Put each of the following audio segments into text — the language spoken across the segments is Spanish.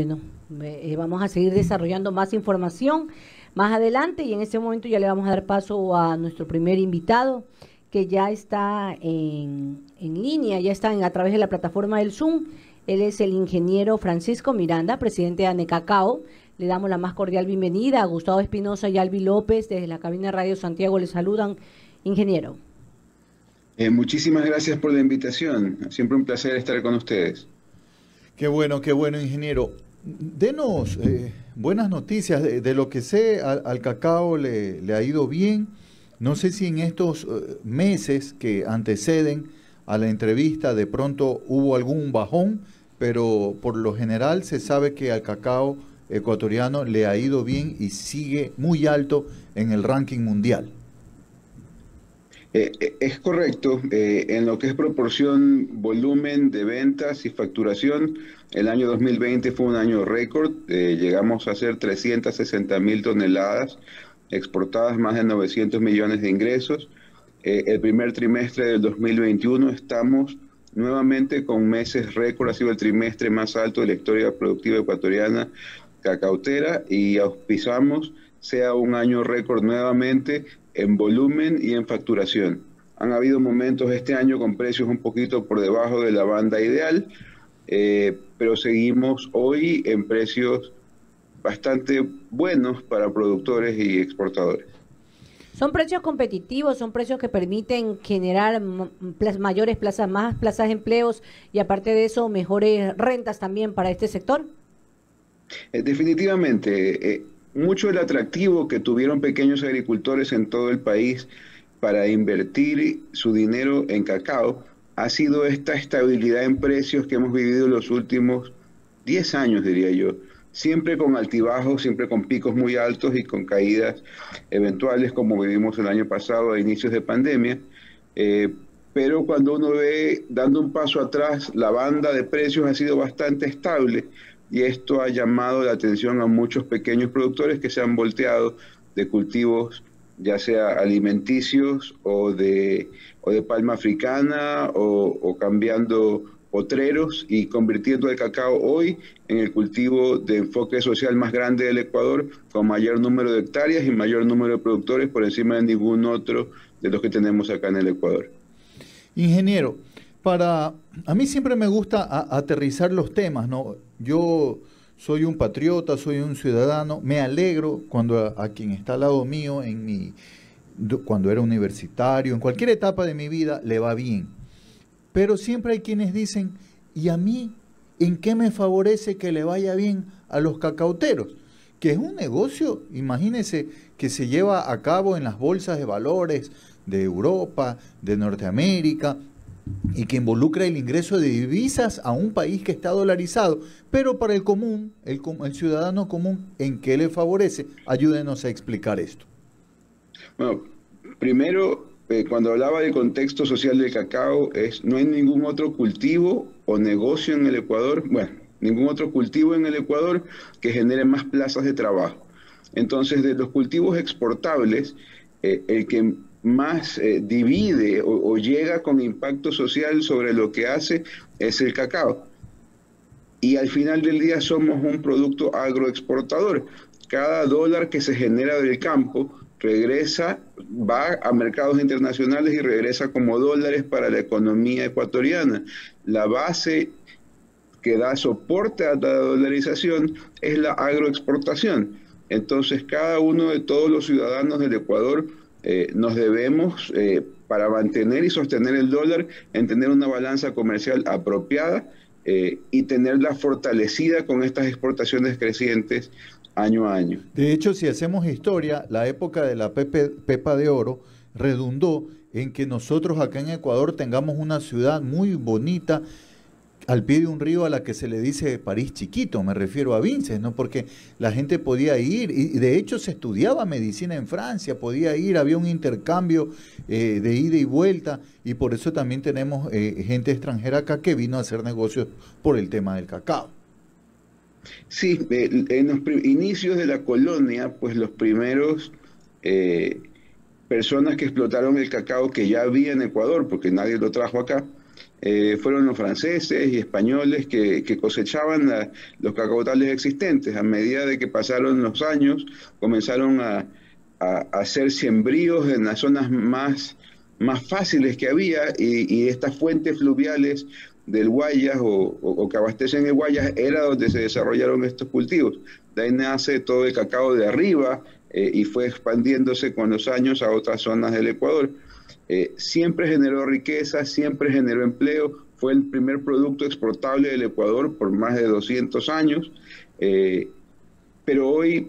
Bueno, vamos a seguir desarrollando más información más adelante y en este momento ya le vamos a dar paso a nuestro primer invitado que ya está en línea, ya está a través de la plataforma del Zoom. Él es el ingeniero Francisco Miranda, presidente de ANECACAO. Le damos la más cordial bienvenida a Gustavo Espinosa y Albi López desde la cabina de Radio Santiago. Le saludan, ingeniero. Muchísimas gracias por la invitación. Siempre un placer estar con ustedes. Qué bueno, ingeniero. Denos buenas noticias. De lo que sé, al cacao le ha ido bien. No sé si en estos meses que anteceden a la entrevista de pronto hubo algún bajón, pero por lo general se sabe que al cacao ecuatoriano le ha ido bien y sigue muy alto en el ranking mundial. Es correcto. En lo que es proporción, volumen de ventas y facturación, el año 2020 fue un año récord. Llegamos a hacer 360.000 toneladas exportadas, más de 900 millones de ingresos. El primer trimestre del 2021 estamos nuevamente con meses récord. Ha sido el trimestre más alto de la historia productiva ecuatoriana cacautera y auspiciamos sea un año récord nuevamente en volumen y en facturación. Han habido momentos este año con precios un poquito por debajo de la banda ideal, pero seguimos hoy en precios bastante buenos para productores y exportadores. ¿Son precios competitivos, son precios que permiten generar mayores plazas, más plazas de empleos y aparte de eso mejores rentas también para este sector? Definitivamente. Mucho del atractivo que tuvieron pequeños agricultores en todo el país para invertir su dinero en cacao ha sido esta estabilidad en precios que hemos vivido los últimos 10 años, diría yo. Siempre con altibajos, siempre con picos muy altos y con caídas eventuales como vivimos el año pasado a inicios de pandemia. Pero cuando uno ve, dando un paso atrás, la banda de precios ha sido bastante estable. Y esto ha llamado la atención a muchos pequeños productores que se han volteado de cultivos, ya sea alimenticios o de palma africana o cambiando potreros y convirtiendo el cacao hoy en el cultivo de enfoque social más grande del Ecuador, con mayor número de hectáreas y mayor número de productores por encima de ningún otro de los que tenemos acá en el Ecuador. Ingeniero, a mí siempre me gusta aterrizar los temas, ¿no? Yo soy un patriota, soy un ciudadano, me alegro cuando a quien está al lado mío, cuando era universitario, en cualquier etapa de mi vida, le va bien. Pero siempre hay quienes dicen, ¿y a mí en qué me favorece que le vaya bien a los cacauteros? Que es un negocio, imagínense, que se lleva a cabo en las bolsas de valores de Europa, de Norteamérica, y que involucra el ingreso de divisas a un país que está dolarizado, pero para el común, el ciudadano común, ¿en qué le favorece? Ayúdenos a explicar esto. Bueno, primero, cuando hablaba del contexto social del cacao, no hay ningún otro cultivo o negocio en el Ecuador, ningún otro cultivo en el Ecuador que genere más plazas de trabajo. Entonces, de los cultivos exportables, el que más divide o llega con impacto social sobre lo que hace es el cacao. Y al final del día somos un producto agroexportador. Cada dólar que se genera del campo regresa, va a mercados internacionales y regresa como dólares para la economía ecuatoriana. La base que da soporte a la dolarización es la agroexportación. Entonces, cada uno de todos los ciudadanos del Ecuador nos debemos, para mantener y sostener el dólar, en tener una balanza comercial apropiada y tenerla fortalecida con estas exportaciones crecientes año a año. De hecho, si hacemos historia, la época de la Pepa de Oro redundó en que nosotros acá en Ecuador tengamos una ciudad muy bonita al pie de un río a la que se le dice París chiquito, me refiero a Vinces, ¿no? Porque la gente podía ir, y de hecho se estudiaba medicina en Francia, podía ir, había un intercambio de ida y vuelta, y por eso también tenemos gente extranjera acá que vino a hacer negocios por el tema del cacao. Sí, en los inicios de la colonia, pues los primeros personas que explotaron el cacao que ya había en Ecuador, porque nadie lo trajo acá, fueron los franceses y españoles que cosechaban los cacautales existentes. A medida de que pasaron los años, comenzaron a hacer sembríos en las zonas más fáciles que había, y estas fuentes fluviales del Guayas o que abastecen el Guayas era donde se desarrollaron estos cultivos. De ahí nace todo el cacao de arriba y fue expandiéndose con los años a otras zonas del Ecuador. Siempre generó riqueza, siempre generó empleo, fue el primer producto exportable del Ecuador por más de 200 años, pero hoy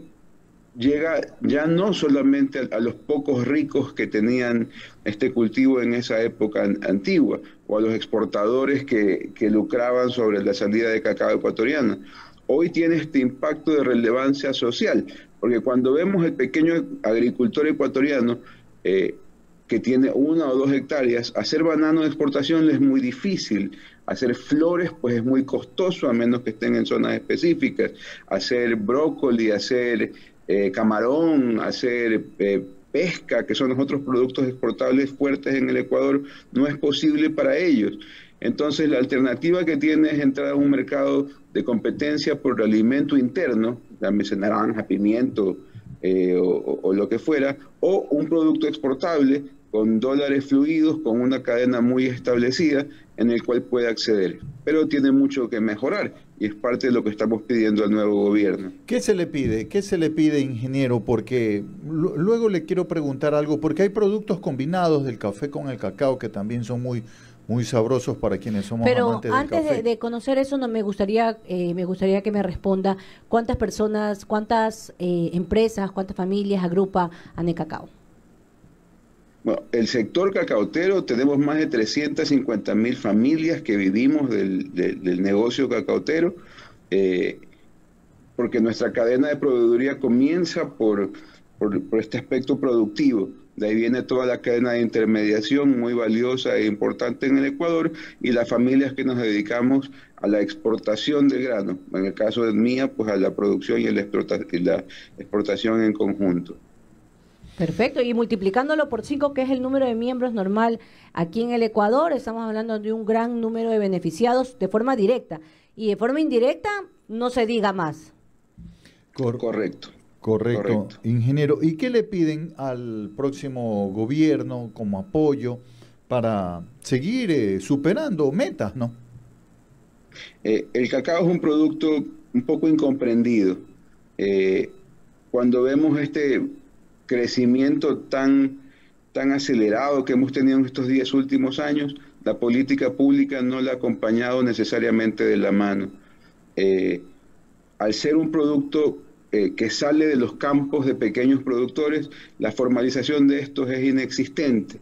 llega ya no solamente a los pocos ricos que tenían este cultivo en esa época antigua, o a los exportadores que lucraban sobre la salida de cacao ecuatoriano. Hoy tiene este impacto de relevancia social, porque cuando vemos el pequeño agricultor ecuatoriano que tiene 1 o 2 hectáreas, hacer banano de exportación es muy difícil. Hacer flores pues es muy costoso, a menos que estén en zonas específicas. Hacer brócoli, hacer camarón, hacer pesca, que son los otros productos exportables fuertes en el Ecuador, no es posible para ellos. Entonces la alternativa que tiene es entrar a un mercado de competencia por alimento interno, llámese naranja, pimiento o lo que fuera, o un producto exportable con dólares fluidos, con una cadena muy establecida en el cual puede acceder. Pero tiene mucho que mejorar y es parte de lo que estamos pidiendo al nuevo gobierno. ¿Qué se le pide? ¿Qué se le pide, ingeniero? Porque luego le quiero preguntar algo, porque hay productos combinados del café con el cacao que también son muy sabrosos para quienes somos amantes del café. Pero antes de conocer eso, no me gustaría que me responda cuántas personas, cuántas empresas, cuántas familias agrupa Anecacao. Bueno, el sector cacautero, tenemos más de 350.000 familias que vivimos del negocio cacautero, porque nuestra cadena de proveeduría comienza por este aspecto productivo. De ahí viene toda la cadena de intermediación muy valiosa e importante en el Ecuador, y las familias que nos dedicamos a la exportación del grano. En el caso de mía, pues a la producción y la exportación en conjunto. Perfecto, y multiplicándolo por 5, que es el número de miembros normal aquí en el Ecuador, estamos hablando de un gran número de beneficiados de forma directa, y de forma indirecta no se diga más. Correcto. Correcto, ingeniero. ¿Y qué le piden al próximo gobierno como apoyo para seguir superando metas, no? El cacao es un producto un poco incomprendido. Cuando vemos este crecimiento tan acelerado que hemos tenido en estos 10 últimos años, la política pública no la ha acompañado necesariamente de la mano. Al ser un producto que sale de los campos de pequeños productores, la formalización de estos es inexistente.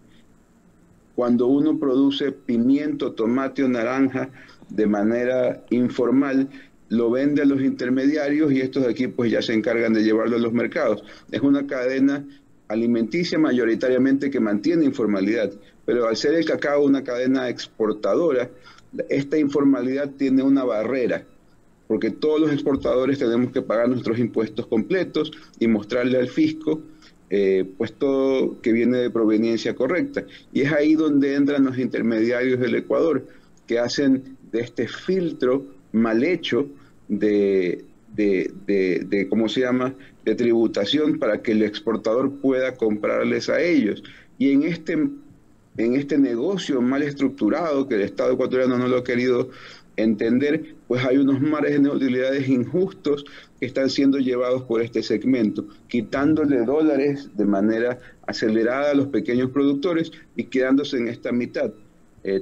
Cuando uno produce pimiento, tomate o naranja de manera informal, lo vende a los intermediarios y estos de aquí pues ya se encargan de llevarlo a los mercados. Es una cadena alimenticia mayoritariamente que mantiene informalidad, pero al ser el cacao una cadena exportadora, esta informalidad tiene una barrera, porque todos los exportadores tenemos que pagar nuestros impuestos completos y mostrarle al fisco pues todo que viene de proveniencia correcta. Y es ahí donde entran los intermediarios del Ecuador, que hacen de este filtro mal hecho de ¿cómo se llama?, de tributación para que el exportador pueda comprarles a ellos. Y en este negocio mal estructurado, que el Estado ecuatoriano no lo ha querido entender, pues hay unos márgenes de utilidades injustos que están siendo llevados por este segmento, quitándole dólares de manera acelerada a los pequeños productores y quedándose en esta mitad.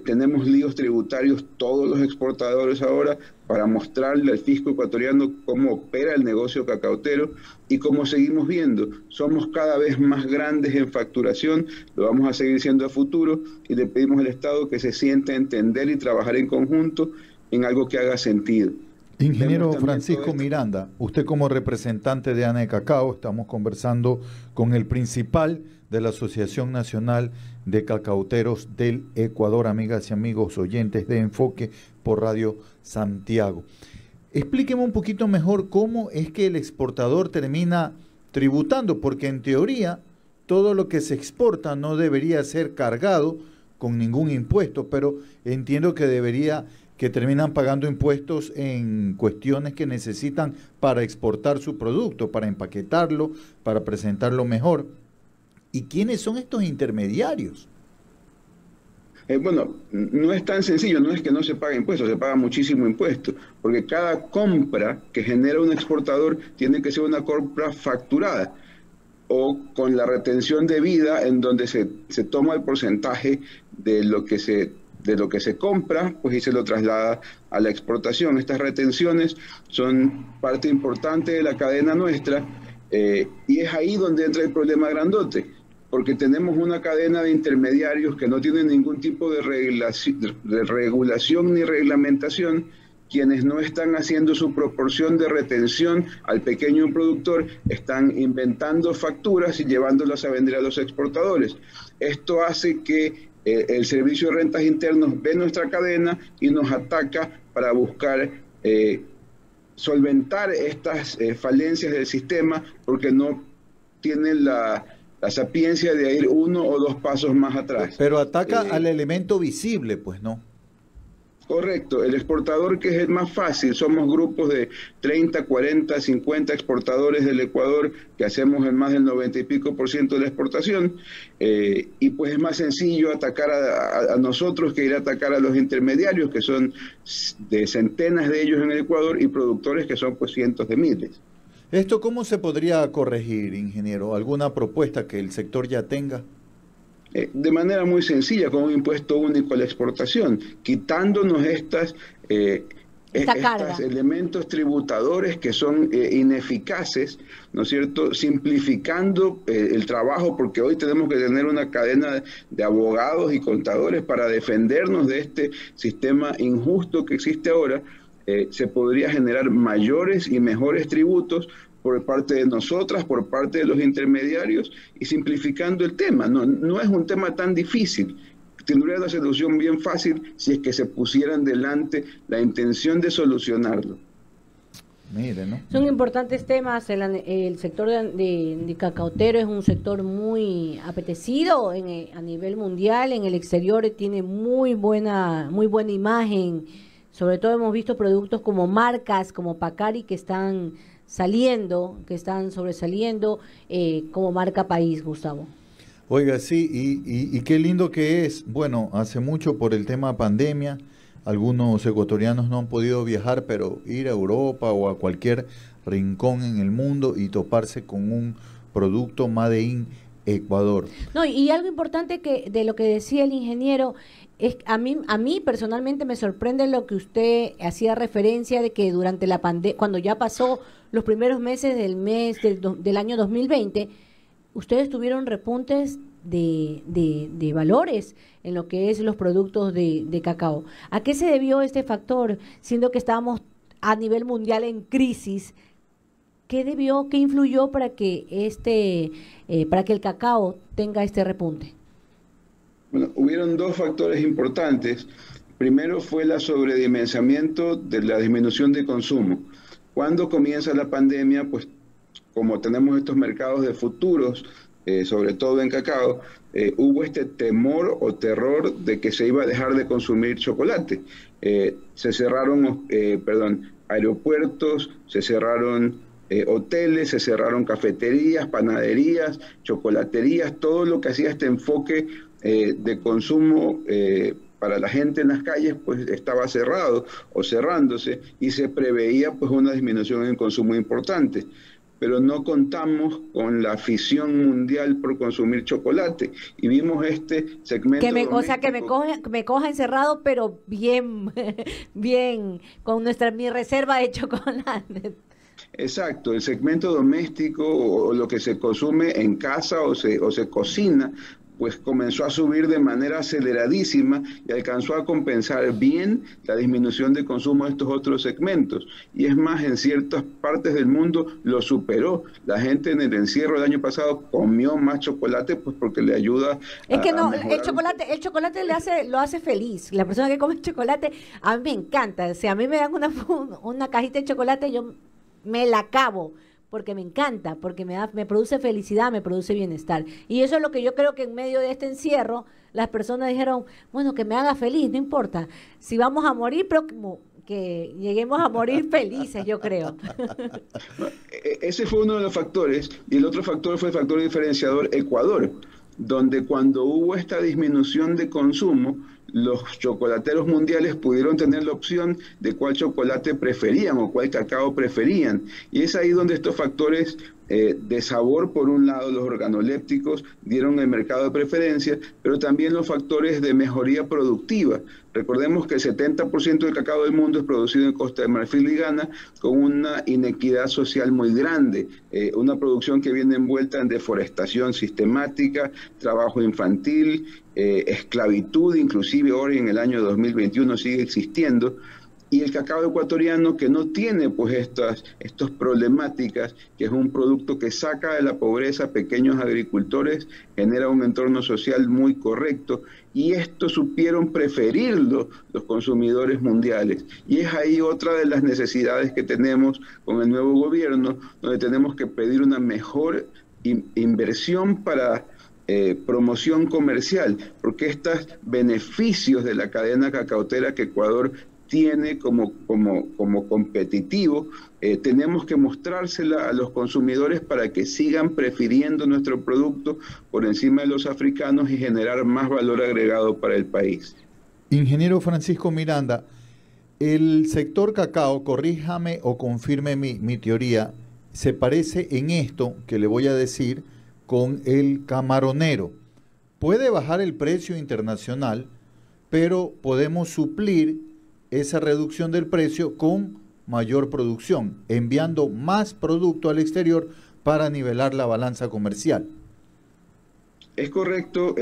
Tenemos líos tributarios todos los exportadores ahora para mostrarle al fisco ecuatoriano cómo opera el negocio cacautero, y como seguimos viendo, somos cada vez más grandes en facturación, lo vamos a seguir siendo a futuro, y le pedimos al Estado que se siente a entender y trabajar en conjunto en algo que haga sentido. Ingeniero Francisco Miranda, usted como representante de Anecacao, estamos conversando con el principal de la Asociación Nacional de Cacauteros del Ecuador, amigas y amigos oyentes de Enfoque por Radio Santiago. Explíqueme un poquito mejor cómo es que el exportador termina tributando, porque en teoría todo lo que se exporta no debería ser cargado con ningún impuesto, pero entiendo que terminan pagando impuestos en cuestiones que necesitan para exportar su producto, para empaquetarlo, para presentarlo mejor. ¿Y quiénes son estos intermediarios? Bueno, no es tan sencillo, no es que no se pague impuestos, se paga muchísimo impuesto, porque cada compra que genera un exportador tiene que ser una compra facturada o con la retención debida, en donde se toma el porcentaje de lo que se compra, pues, y se lo traslada a la exportación. Estas retenciones son parte importante de la cadena nuestra, y es ahí donde entra el problema grandote, porque tenemos una cadena de intermediarios que no tienen ningún tipo de regulación ni reglamentación, quienes no están haciendo su proporción de retención al pequeño productor, están inventando facturas y llevándolas a vender a los exportadores. Esto hace que el Servicio de Rentas Internos ve nuestra cadena y nos ataca para buscar solventar estas falencias del sistema, porque no tienen la sapiencia de ir 1 o 2 pasos más atrás. Pero ataca al elemento visible, pues, ¿no? Correcto, el exportador, que es el más fácil, somos grupos de 30, 40, 50 exportadores del Ecuador que hacemos el más del 90 y pico % de la exportación, y pues es más sencillo atacar a nosotros que ir a atacar a los intermediarios, que son de centenas de ellos en el Ecuador, y productores que son pues cientos de miles. ¿Esto cómo se podría corregir, ingeniero? ¿Alguna propuesta que el sector ya tenga? De manera muy sencilla, con un impuesto único a la exportación, quitándonos estos elementos tributadores que son ineficaces, ¿no es cierto? Simplificando el trabajo, porque hoy tenemos que tener una cadena de abogados y contadores para defendernos de este sistema injusto que existe ahora. Se podría generar mayores y mejores tributos por parte de nosotras, por parte de los intermediarios, y simplificando el tema. No es un tema tan difícil. Tendría una solución bien fácil si es que se pusieran delante la intención de solucionarlo. Mire, ¿no? Son importantes temas. El sector de cacaotero es un sector muy apetecido a nivel mundial. En el exterior tiene muy buena imagen. Sobre todo hemos visto productos como marcas, como Pacari, que están sobresaliendo como marca país, Gustavo. Oiga, sí, y qué lindo que es. Bueno, hace mucho por el tema pandemia, algunos ecuatorianos no han podido viajar, pero ir a Europa o a cualquier rincón en el mundo y toparse con un producto Made in Ecuador. No, y algo importante de lo que decía el ingeniero, es a mí personalmente me sorprende lo que usted hacía referencia de que durante la pandemia, cuando ya pasó los primeros meses del año 2020, ustedes tuvieron repuntes de valores en lo que es los productos de cacao. ¿A qué se debió este factor, siendo que estábamos a nivel mundial en crisis? ¿Qué influyó para que el cacao tenga este repunte? Bueno, hubieron 2 factores importantes. Primero fue el sobredimensionamiento de la disminución de consumo. Cuando comienza la pandemia, pues como tenemos estos mercados de futuros, sobre todo en cacao, hubo este temor o terror de que se iba a dejar de consumir chocolate. Se cerraron aeropuertos, se cerraron hoteles, se cerraron cafeterías, panaderías, chocolaterías, todo lo que hacía este enfoque de consumo para la gente en las calles, pues estaba cerrado o cerrándose, y se preveía pues una disminución en el consumo importante. Pero no contamos con la afición mundial por consumir chocolate, y vimos este segmento o sea, que me coja encerrado, pero bien, con mi reserva de chocolate. Exacto, el segmento doméstico o lo que se consume en casa o se cocina, pues comenzó a subir de manera aceleradísima y alcanzó a compensar bien la disminución de consumo de estos otros segmentos. Y es más, en ciertas partes del mundo lo superó. La gente en el encierro del año pasado comió más chocolate, pues porque le ayuda el chocolate lo hace feliz. La persona que come chocolate, a mí me encanta. Si a mí me dan una cajita de chocolate, yo me la acabo, porque me encanta, porque me produce felicidad, me produce bienestar. Y eso es lo que yo creo que en medio de este encierro, las personas dijeron, bueno, que me haga feliz, no importa. Si vamos a morir, pero que lleguemos a morir felices, yo creo. Ese fue uno de los factores, y el otro factor fue el factor diferenciador Ecuador, donde cuando hubo esta disminución de consumo, los chocolateros mundiales pudieron tener la opción de cuál chocolate preferían o cuál cacao preferían. Y es ahí donde estos factores de sabor, por un lado, los organolépticos dieron el mercado de preferencia, pero también los factores de mejoría productiva. Recordemos que el 70% del cacao del mundo es producido en Costa de Marfil y Ghana, con una inequidad social muy grande, una producción que viene envuelta en deforestación sistemática, trabajo infantil, esclavitud, inclusive ahora en el año 2021 sigue existiendo, y el cacao ecuatoriano, que no tiene pues estas problemáticas, que es un producto que saca de la pobreza a pequeños agricultores, genera un entorno social muy correcto, y esto supieron preferirlo los consumidores mundiales. Y es ahí otra de las necesidades que tenemos con el nuevo gobierno, donde tenemos que pedir una mejor inversión para promoción comercial, porque estos beneficios de la cadena cacautera que Ecuador tiene como competitivo, tenemos que mostrársela a los consumidores para que sigan prefiriendo nuestro producto por encima de los africanos y generar más valor agregado para el país. Ingeniero Francisco Miranda, el sector cacao, corríjame o confirme mi teoría, se parece en esto que le voy a decir con el camaronero. Puede bajar el precio internacional, pero podemos suplir esa reducción del precio con mayor producción, enviando más producto al exterior para nivelar la balanza comercial. Es correcto.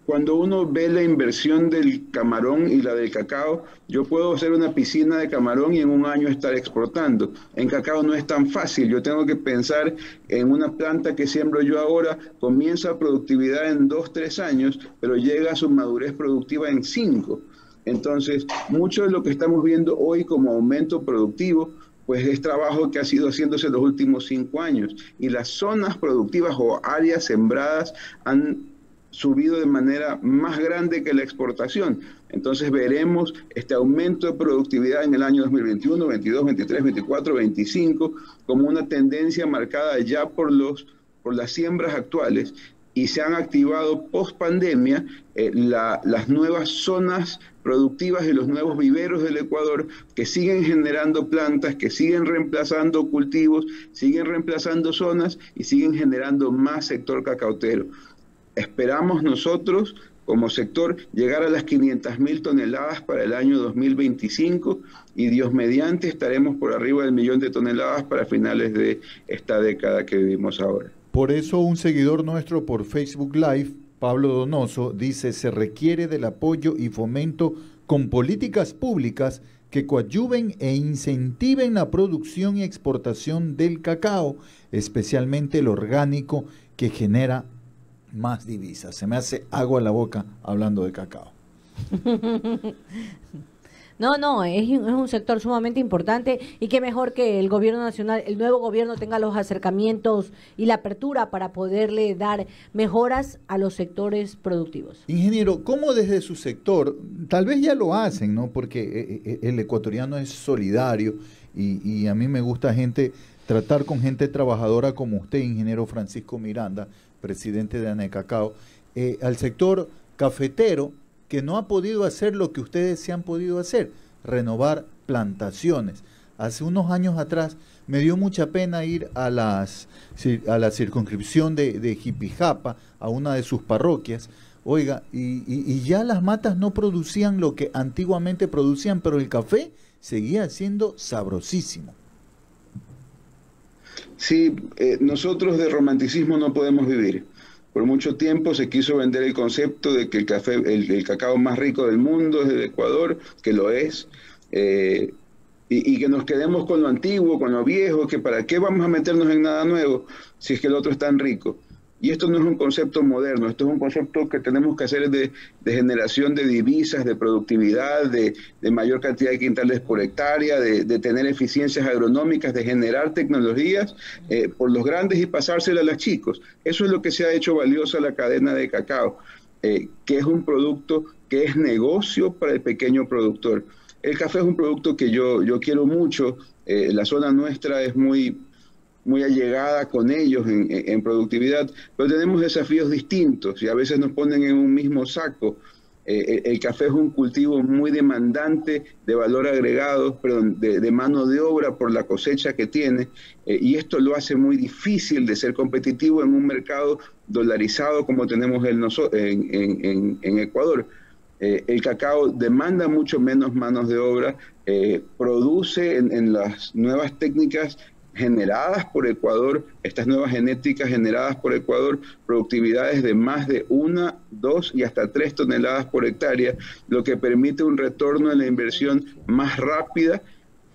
Cuando uno ve la inversión del camarón y la del cacao, yo puedo hacer una piscina de camarón y en un año estar exportando. En cacao no es tan fácil. Yo tengo que pensar en una planta que siembro yo ahora, comienza productividad en 2-3 años, pero llega a su madurez productiva en 5. Entonces, mucho de lo que estamos viendo hoy como aumento productivo, pues es trabajo que ha sido haciéndose los últimos 5 años. Y las zonas productivas o áreas sembradas han subido de manera más grande que la exportación. Entonces veremos este aumento de productividad en el año 2021, 22, 23, 24, 25, como una tendencia marcada ya por las siembras actuales, y se han activado post pandemia las nuevas zonas productivas y los nuevos viveros del Ecuador, que siguen generando plantas, que siguen reemplazando cultivos, siguen reemplazando zonas y siguen generando más sector cacautero. Esperamos nosotros, como sector, llegar a las 500.000 toneladas para el año 2025 y Dios mediante estaremos por arriba del 1.000.000 de toneladas para finales de esta década que vivimos ahora. Por eso un seguidor nuestro por Facebook Live, Pablo Donoso, dice: se requiere del apoyo y fomento con políticas públicas que coadyuven e incentiven la producción y exportación del cacao, especialmente el orgánico, que genera más divisas. Se me hace agua en la boca hablando de cacao. No, es un sector sumamente importante, y qué mejor que el gobierno nacional, el nuevo gobierno, tenga los acercamientos y la apertura para poderle dar mejoras a los sectores productivos. Ingeniero, ¿cómo desde su sector, tal vez ya lo hacen, ¿no? Porque el ecuatoriano es solidario y a mí me gusta tratar con gente trabajadora como usted, ingeniero Francisco Miranda, presidente de ANECACAO, al sector cafetero, que no ha podido hacer lo que ustedes se han podido hacer, renovar plantaciones. Hace unos años atrás me dio mucha pena ir a la circunscripción de Jipijapa, a una de sus parroquias, oiga, y ya las matas no producían lo que antiguamente producían, pero el café seguía siendo sabrosísimo. Sí, nosotros de romanticismo no podemos vivir. Por mucho tiempo se quiso vender el concepto de que el cacao más rico del mundo es el Ecuador, que lo es, y que nos quedemos con lo antiguo, con lo viejo, que para qué vamos a meternos en nada nuevo si es que el otro es tan rico. Y esto no es un concepto moderno, esto es un concepto que tenemos que hacer de generación de divisas, de productividad, de mayor cantidad de quintales por hectárea, de tener eficiencias agronómicas, de generar tecnologías por los grandes y pasárselas a los chicos. Eso es lo que se ha hecho valiosa la cadena de cacao, que es un producto que es negocio para el pequeño productor. El café es un producto que yo quiero mucho, la zona nuestra es muy allegada con ellos en productividad, pero tenemos desafíos distintos y a veces nos ponen en un mismo saco. El café es un cultivo muy demandante de valor agregado, perdón, de mano de obra por la cosecha que tiene, y esto lo hace muy difícil de ser competitivo en un mercado dolarizado como tenemos en Ecuador. El cacao demanda mucho menos manos de obra, produce en las nuevas técnicas generadas por Ecuador, estas nuevas genéticas generadas por Ecuador, productividades de más de 1, 2 y hasta 3 toneladas por hectárea, lo que permite un retorno en la inversión más rápida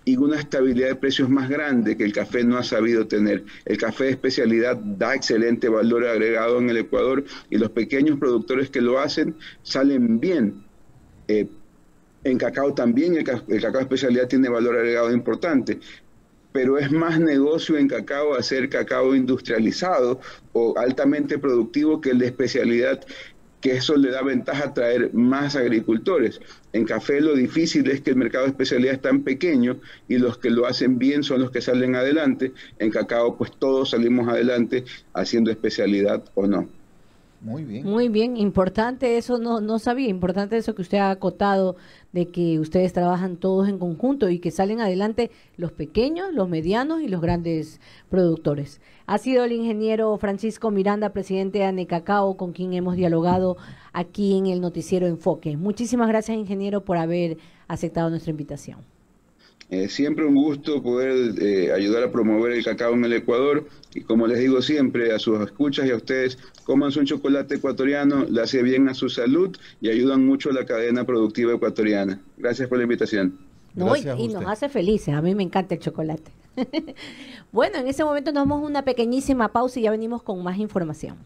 y una estabilidad de precios más grande que el café no ha sabido tener. El café de especialidad da excelente valor agregado en el Ecuador y los pequeños productores que lo hacen salen bien. En cacao también el cacao de especialidad tiene valor agregado importante, pero es más negocio en cacao hacer cacao industrializado o altamente productivo que el de especialidad, que eso le da ventaja a traer más agricultores. En café lo difícil es que el mercado de especialidad es tan pequeño y los que lo hacen bien son los que salen adelante. En cacao pues todos salimos adelante haciendo especialidad o no. Muy bien. Muy bien, importante eso, no sabía, importante eso que usted ha acotado, de que ustedes trabajan todos en conjunto y que salen adelante los pequeños, los medianos y los grandes productores. Ha sido el ingeniero Francisco Miranda, presidente de ANECacao, con quien hemos dialogado aquí en el noticiero Enfoque. Muchísimas gracias, ingeniero, por haber aceptado nuestra invitación. Siempre un gusto poder ayudar a promover el cacao en el Ecuador y como les digo siempre a sus escuchas y a ustedes, cómanse un chocolate ecuatoriano, le hace bien a su salud y ayudan mucho a la cadena productiva ecuatoriana. Gracias por la invitación. No, y nos hace felices, a mí me encanta el chocolate. Bueno, en ese momento nos damos una pequeñísima pausa y ya venimos con más información.